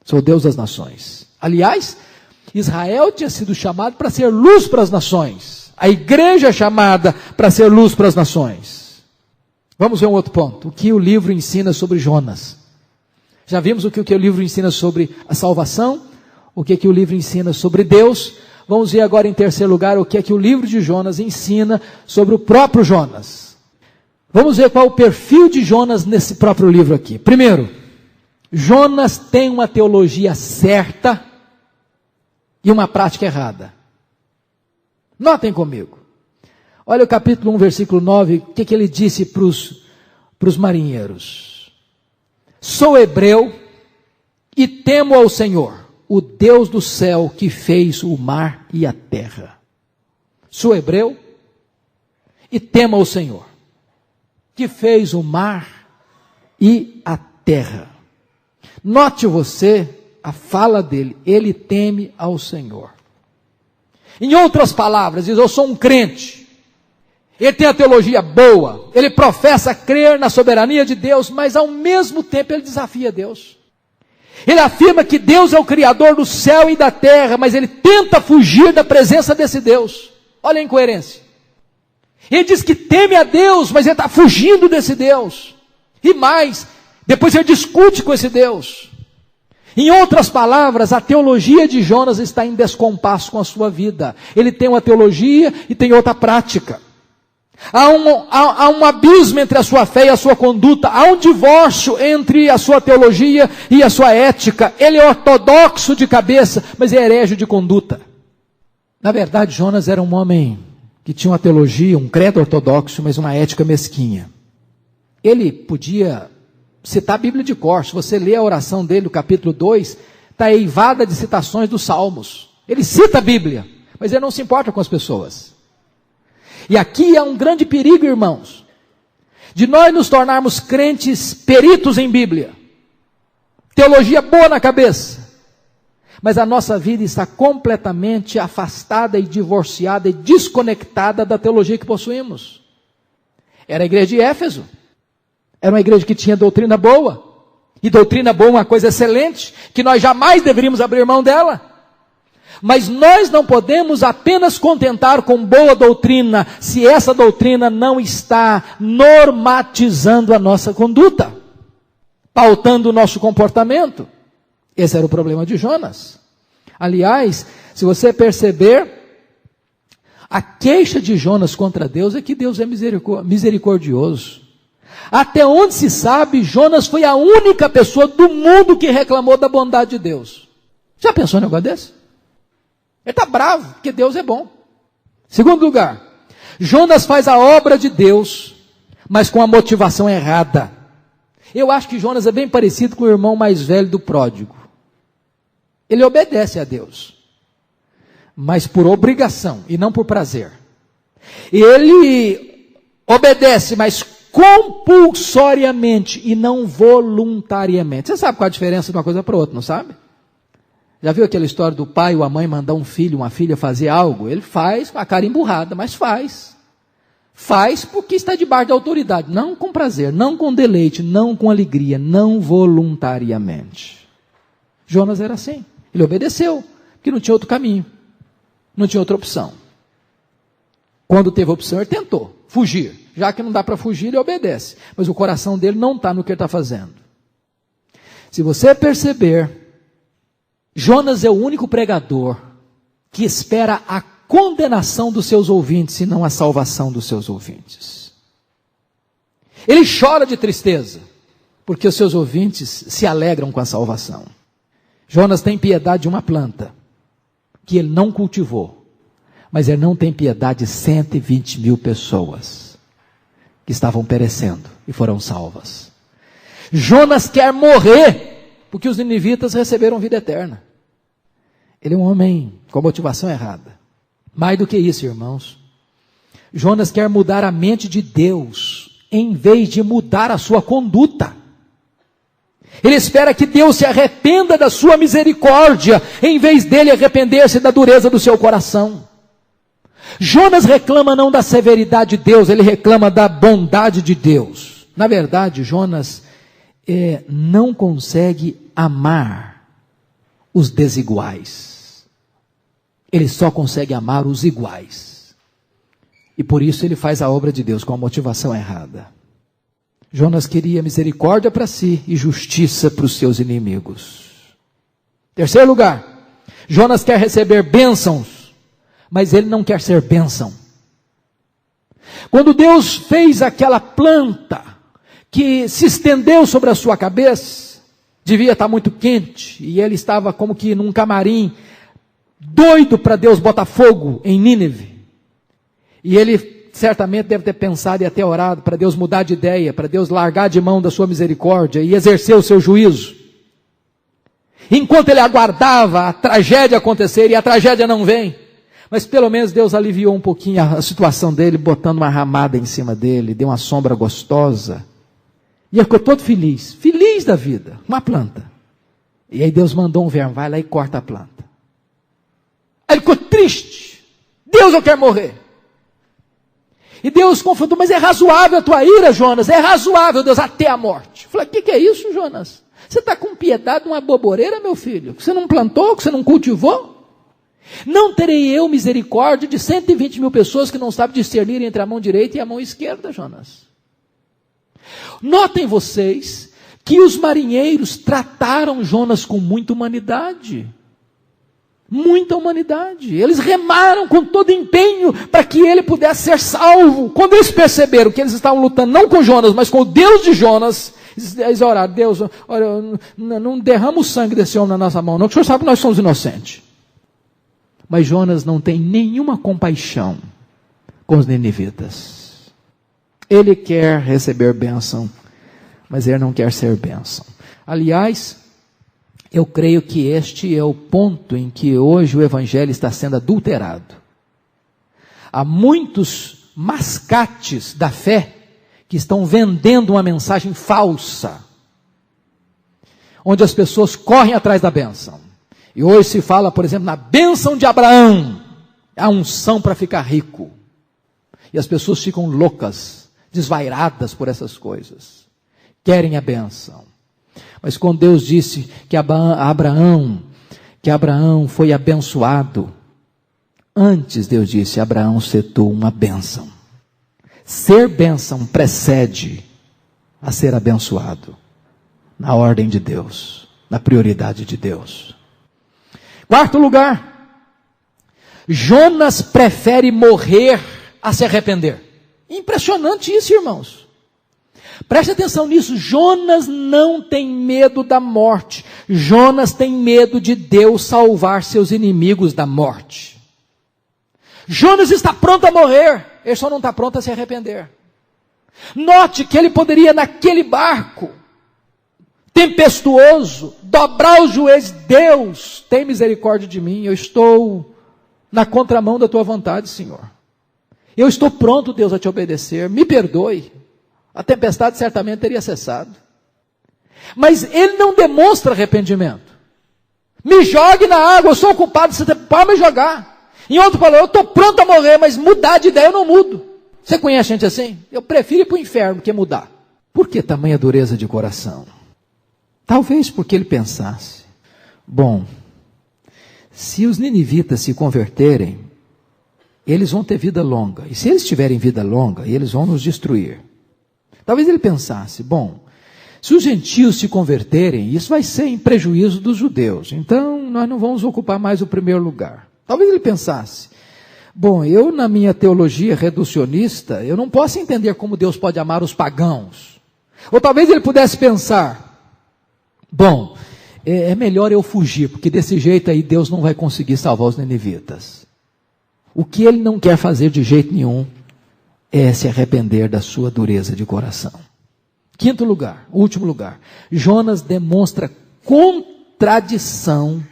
Sou o Deus das nações. Aliás, Israel tinha sido chamado para ser luz para as nações. A igreja é chamada para ser luz para as nações. Vamos ver um outro ponto. O que o livro ensina sobre Jonas? Já vimos o que o livro ensina sobre a salvação, o que o livro ensina sobre Deus. Vamos ver agora em terceiro lugar o que o livro de Jonas ensina sobre o próprio Jonas. Vamos ver qual é o perfil de Jonas nesse próprio livro aqui. Primeiro, Jonas tem uma teologia certa e uma prática errada. Notem comigo. Olha o capítulo 1, versículo 9, o que ele disse para os marinheiros. Sou hebreu e temo ao Senhor, o Deus do céu que fez o mar e a terra. Sou hebreu e temo ao Senhor, que fez o mar e a terra. Note você a fala dele, ele teme ao Senhor. Em outras palavras, diz: eu sou um crente. Ele tem a teologia boa, ele professa crer na soberania de Deus, mas ao mesmo tempo ele desafia Deus. Ele afirma que Deus é o Criador do céu e da terra, mas ele tenta fugir da presença desse Deus. Olha a incoerência. Ele diz que teme a Deus, mas ele está fugindo desse Deus. E mais, depois ele discute com esse Deus. Em outras palavras, a teologia de Jonas está em descompasso com a sua vida. Ele tem uma teologia e tem outra prática. Há um abismo entre a sua fé e a sua conduta. Há um divórcio entre a sua teologia e a sua ética. Ele é ortodoxo de cabeça, mas é herege de conduta. Na verdade, Jonas era um homem que tinha uma teologia, um credo ortodoxo, mas uma ética mesquinha. Ele podia citar a Bíblia de cor. Se você lê a oração dele, no capítulo 2, está eivada de citações dos Salmos. Ele cita a Bíblia, mas ele não se importa com as pessoas. E aqui há um grande perigo, irmãos, de nós nos tornarmos crentes peritos em Bíblia, teologia boa na cabeça, mas a nossa vida está completamente afastada e divorciada e desconectada da teologia que possuímos. Era a igreja de Éfeso, era uma igreja que tinha doutrina boa, e doutrina boa é uma coisa excelente, que nós jamais deveríamos abrir mão dela. Mas nós não podemos apenas contentar com boa doutrina, se essa doutrina não está normatizando a nossa conduta, pautando o nosso comportamento. Esse era o problema de Jonas. Aliás, se você perceber, a queixa de Jonas contra Deus é que Deus é misericordioso. Até onde se sabe, Jonas foi a única pessoa do mundo que reclamou da bondade de Deus. Já pensou em um negócio desse? Ele está bravo, porque Deus é bom. Segundo lugar, Jonas faz a obra de Deus, mas com a motivação errada. Eu acho que Jonas é bem parecido com o irmão mais velho do pródigo. Ele obedece a Deus, mas por obrigação e não por prazer. Ele obedece, mas compulsoriamente e não voluntariamente. Você sabe qual é a diferença de uma coisa para outra, não sabe? Já viu aquela história do pai ou a mãe mandar um filho, uma filha fazer algo? Ele faz com a cara emburrada, mas faz. Faz porque está debaixo da autoridade, não com prazer, não com deleite, não com alegria, não voluntariamente. Jonas era assim, ele obedeceu, porque não tinha outro caminho, não tinha outra opção. Quando teve opção, ele tentou fugir. Já que não dá para fugir, ele obedece. Mas o coração dele não está no que ele está fazendo. Se você perceber, Jonas é o único pregador que espera a condenação dos seus ouvintes e não a salvação dos seus ouvintes. Ele chora de tristeza, porque os seus ouvintes se alegram com a salvação. Jonas tem piedade de uma planta, que ele não cultivou, mas ele não tem piedade de 120 mil pessoas, que estavam perecendo e foram salvas. Jonas quer morrer, porque os ninivitas receberam vida eterna. Ele é um homem com a motivação errada. Mais do que isso, irmãos, Jonas quer mudar a mente de Deus, em vez de mudar a sua conduta. Ele espera que Deus se arrependa da sua misericórdia, em vez dele arrepender-se da dureza do seu coração. Jonas reclama não da severidade de Deus, ele reclama da bondade de Deus. Na verdade, Jonas não consegue amar os desiguais. Ele só consegue amar os iguais. E por isso ele faz a obra de Deus com a motivação errada. Jonas queria misericórdia para si e justiça para os seus inimigos. Terceiro lugar, Jonas quer receber bênçãos, mas ele não quer ser bênção. Quando Deus fez aquela planta que se estendeu sobre a sua cabeça, devia estar muito quente, e ele estava como que num camarim, doido para Deus botar fogo em Nínive. E ele certamente deve ter pensado e até orado para Deus mudar de ideia, para Deus largar de mão da sua misericórdia e exercer o seu juízo. Enquanto ele aguardava a tragédia acontecer, e a tragédia não vem, mas pelo menos Deus aliviou um pouquinho a situação dele, botando uma ramada em cima dele, deu uma sombra gostosa, e ele ficou todo feliz, feliz da vida, uma planta. E aí Deus mandou um verme, vai lá e corta a planta. Aí ele ficou triste, Deus, eu quero morrer. E Deus confrontou, mas é razoável a tua ira, Jonas, é razoável, Deus, até a morte. Eu falei, o que é isso, Jonas? Você está com piedade de uma boboreira, meu filho? Que você não plantou, que você não cultivou? Não terei eu misericórdia de 120 mil pessoas que não sabem discernir entre a mão direita e a mão esquerda, Jonas? Notem vocês que os marinheiros trataram Jonas com muita humanidade. Muita humanidade. Eles remaram com todo empenho para que ele pudesse ser salvo. Quando eles perceberam que eles estavam lutando não com Jonas, mas com o Deus de Jonas, eles oraram, Deus, olha, não derrama o sangue desse homem na nossa mão, não, que o Senhor sabe que nós somos inocentes. Mas Jonas não tem nenhuma compaixão com os ninivitas. Ele quer receber bênção, mas ele não quer ser bênção. Aliás, eu creio que este é o ponto em que hoje o evangelho está sendo adulterado. Há muitos mascates da fé que estão vendendo uma mensagem falsa, onde as pessoas correm atrás da bênção. E hoje se fala, por exemplo, na bênção de Abraão, a unção para ficar rico. E as pessoas ficam loucas, desvairadas por essas coisas. Querem a bênção. Mas quando Deus disse que Abraão foi abençoado, antes Deus disse, Abraão setou uma bênção. Ser bênção precede a ser abençoado, na ordem de Deus, na prioridade de Deus. Quarto lugar, Jonas prefere morrer a se arrepender. Impressionante isso, irmãos. Preste atenção nisso, Jonas não tem medo da morte. Jonas tem medo de Deus salvar seus inimigos da morte. Jonas está pronto a morrer, ele só não está pronto a se arrepender. Note que ele poderia naquele barco tempestuoso, dobrar os joelhos, Deus, tem misericórdia de mim, eu estou na contramão da tua vontade, Senhor. Eu estou pronto, Deus, a te obedecer, me perdoe. A tempestade certamente teria cessado. Mas ele não demonstra arrependimento. Me jogue na água, eu sou o culpado, você pode me jogar. Em outro falou, eu estou pronto a morrer, mas mudar de ideia eu não mudo. Você conhece gente assim? Eu prefiro ir para o inferno do que mudar. Por que tamanha dureza de coração? Talvez porque ele pensasse, bom, se os ninivitas se converterem, eles vão ter vida longa. E se eles tiverem vida longa, eles vão nos destruir. Talvez ele pensasse, bom, se os gentios se converterem, isso vai ser em prejuízo dos judeus. Então, nós não vamos ocupar mais o primeiro lugar. Talvez ele pensasse, Bom, eu na minha teologia reducionista, eu não posso entender como Deus pode amar os pagãos. Ou talvez ele pudesse pensar, bom, é melhor eu fugir, porque desse jeito aí Deus não vai conseguir salvar os ninivitas. O que ele não quer fazer de jeito nenhum é se arrepender da sua dureza de coração. Quinto lugar, último lugar, Jonas demonstra contradição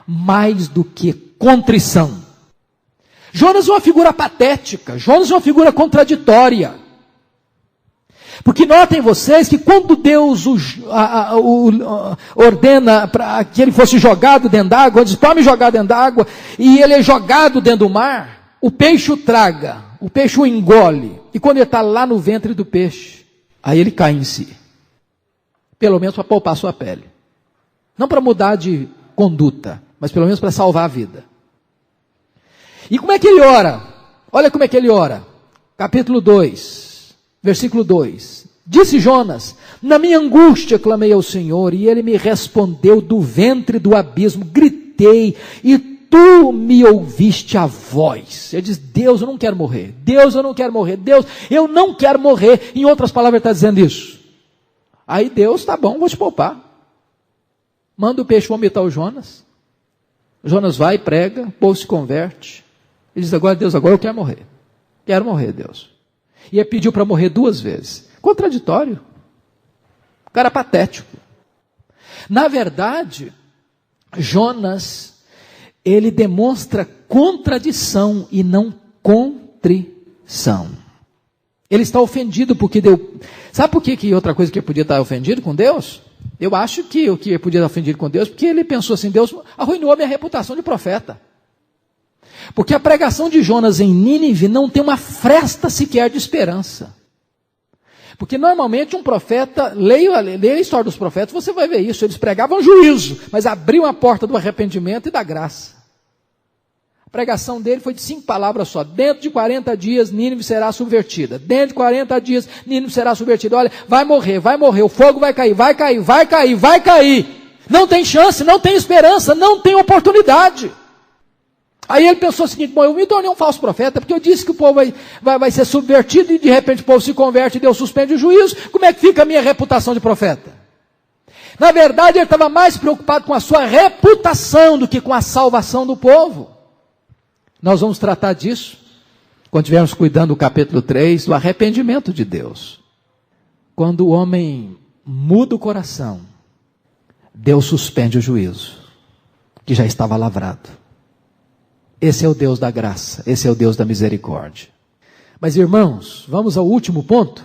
mais do que contrição. Jonas é uma figura patética, Jonas é uma figura contraditória. Porque notem vocês que quando Deus ordena para que ele fosse jogado dentro d'água, diz, tome jogar dentro d'água, e ele é jogado dentro do mar, o peixe o traga, o peixe o engole, e quando ele está lá no ventre do peixe, aí ele cai em si. Pelo menos para poupar a sua pele. Não para mudar de conduta, mas pelo menos para salvar a vida. E como é que ele ora? Olha como é que ele ora. Capítulo 2, versículo 2. Disse Jonas, na minha angústia clamei ao Senhor, e ele me respondeu do ventre do abismo, gritei, e tu me ouviste a voz. Ele diz, Deus, eu não quero morrer. Deus, eu não quero morrer. Deus, eu não quero morrer. Em outras palavras, ele está dizendo isso. Aí Deus, tá bom, vou te poupar. Manda o peixe vomitar o Jonas. Jonas vai, prega, o povo se converte. Ele diz, agora Deus, agora eu quero morrer. Quero morrer, Deus. E ele pediu para morrer 2 vezes. Contraditório. Cara patético. Na verdade, Jonas, ele demonstra contradição e não contrição. Ele está ofendido porque deu... Sabe por que outra coisa que ele podia estar ofendido com Deus? Eu acho que o que ele podia estar ofendido com Deus, porque ele pensou assim, Deus arruinou a minha reputação de profeta. Porque a pregação de Jonas em Nínive não tem uma fresta sequer de esperança. Porque normalmente um profeta, leia a história dos profetas, você vai ver isso, eles pregavam juízo, mas abriam a porta do arrependimento e da graça. A pregação dele foi de 5 palavras só, dentro de 40 dias Nínive será subvertida, dentro de 40 dias Nínive será subvertida, olha, vai morrer, o fogo vai cair, vai cair, vai cair, vai cair, não tem chance, não tem esperança, não tem oportunidade. Aí ele pensou o seguinte, bom, eu me tornei um falso profeta, porque eu disse que o povo vai ser subvertido, e de repente o povo se converte e Deus suspende o juízo, como é que fica a minha reputação de profeta? Na verdade, ele estava mais preocupado com a sua reputação do que com a salvação do povo. Nós vamos tratar disso, quando estivermos cuidando do capítulo 3, do arrependimento de Deus. Quando o homem muda o coração, Deus suspende o juízo, que já estava lavrado. Esse é o Deus da graça, esse é o Deus da misericórdia. Mas irmãos, vamos ao último ponto.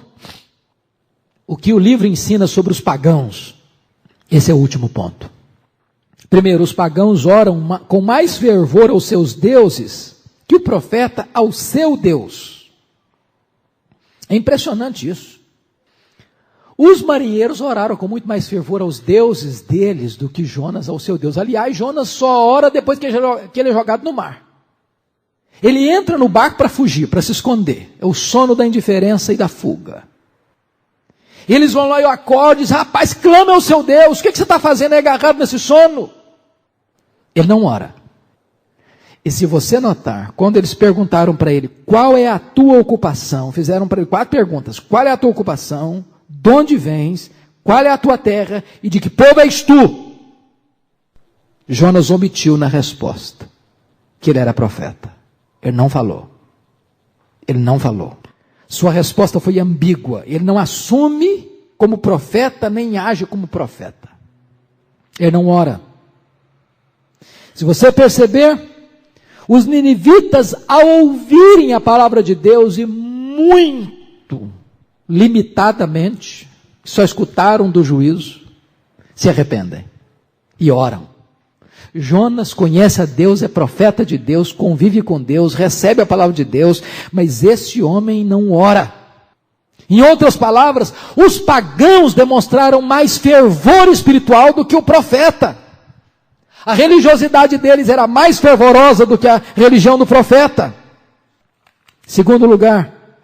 O que o livro ensina sobre os pagãos. Esse é o último ponto. Primeiro, os pagãos oram com mais fervor aos seus deuses que o profeta ao seu Deus. É impressionante isso. Os marinheiros oraram com muito mais fervor aos deuses deles do que Jonas ao seu Deus. Aliás, Jonas só ora depois que ele é jogado no mar. Ele entra no barco para fugir, para se esconder. É o sono da indiferença e da fuga. Eles vão lá e eu acordo e dizem, rapaz, clama ao seu Deus. O que você está fazendo aí agarrado nesse sono? Ele não ora. E se você notar, quando eles perguntaram para ele, qual é a tua ocupação? Fizeram para ele 4 perguntas. Qual é a tua ocupação? De onde vens? Qual é a tua terra? E de que povo és tu? Jonas omitiu na resposta que ele era profeta. Ele não falou. Ele não falou. Sua resposta foi ambígua. Ele não assume como profeta, nem age como profeta. Ele não ora. Se você perceber, os ninivitas, ao ouvirem a palavra de Deus, e muito limitadamente, só escutaram do juízo, se arrependem e oram. Jonas conhece a Deus, é profeta de Deus, convive com Deus, recebe a palavra de Deus, mas esse homem não ora. Em outras palavras, os pagãos demonstraram mais fervor espiritual do que o profeta. A religiosidade deles era mais fervorosa do que a religião do profeta. Segundo lugar,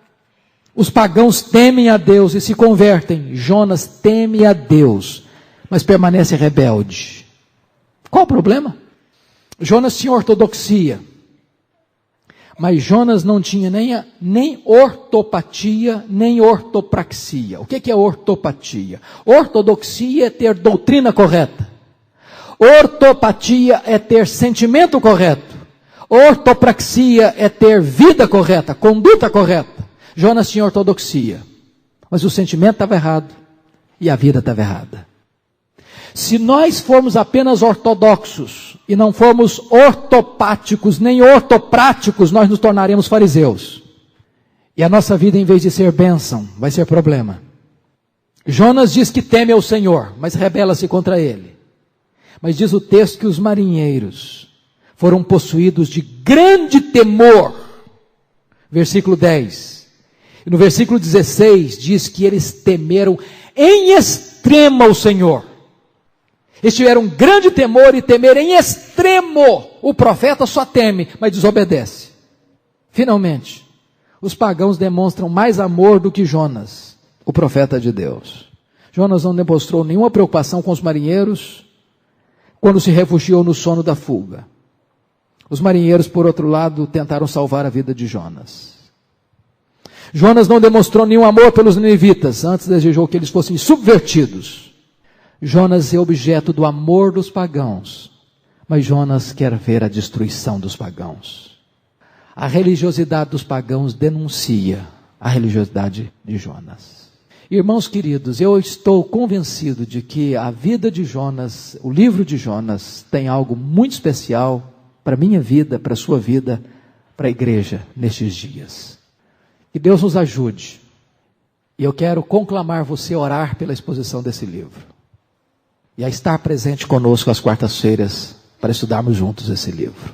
os pagãos temem a Deus e se convertem. Jonas teme a Deus, mas permanece rebelde. Qual o problema? Jonas tinha ortodoxia, Mas Jonas não tinha nem ortopatia, nem ortopraxia. O que é ortopatia? Ortodoxia é ter doutrina correta. Ortopatia é ter sentimento correto. Ortopraxia é ter vida correta, conduta correta. Jonas tinha ortodoxia, mas o sentimento estava errado e a vida estava errada. Se nós formos apenas ortodoxos e não formos ortopáticos nem ortopráticos, nós nos tornaremos fariseus. E a nossa vida, em vez de ser bênção, vai ser problema. Jonas diz que teme ao Senhor, mas rebela-se contra ele. Mas diz o texto que os marinheiros foram possuídos de grande temor. Versículo 10. E no versículo 16 diz que eles temeram em extremo o Senhor. Eles tiveram grande temor e temer em extremo. O profeta só teme, mas desobedece. Finalmente, os pagãos demonstram mais amor do que Jonas, o profeta de Deus. Jonas não demonstrou nenhuma preocupação com os marinheiros quando se refugiou no sono da fuga. Os marinheiros, por outro lado, tentaram salvar a vida de Jonas. Jonas não demonstrou nenhum amor pelos ninivitas, antes desejou que eles fossem subvertidos. Jonas é objeto do amor dos pagãos, mas Jonas quer ver a destruição dos pagãos. A religiosidade dos pagãos denuncia a religiosidade de Jonas. Irmãos queridos, eu estou convencido de que a vida de Jonas, o livro de Jonas, tem algo muito especial para a minha vida, para a sua vida, para a igreja nestes dias. Que Deus nos ajude. E eu quero conclamar você a orar pela exposição desse livro. E a estar presente conosco às quartas-feiras para estudarmos juntos esse livro.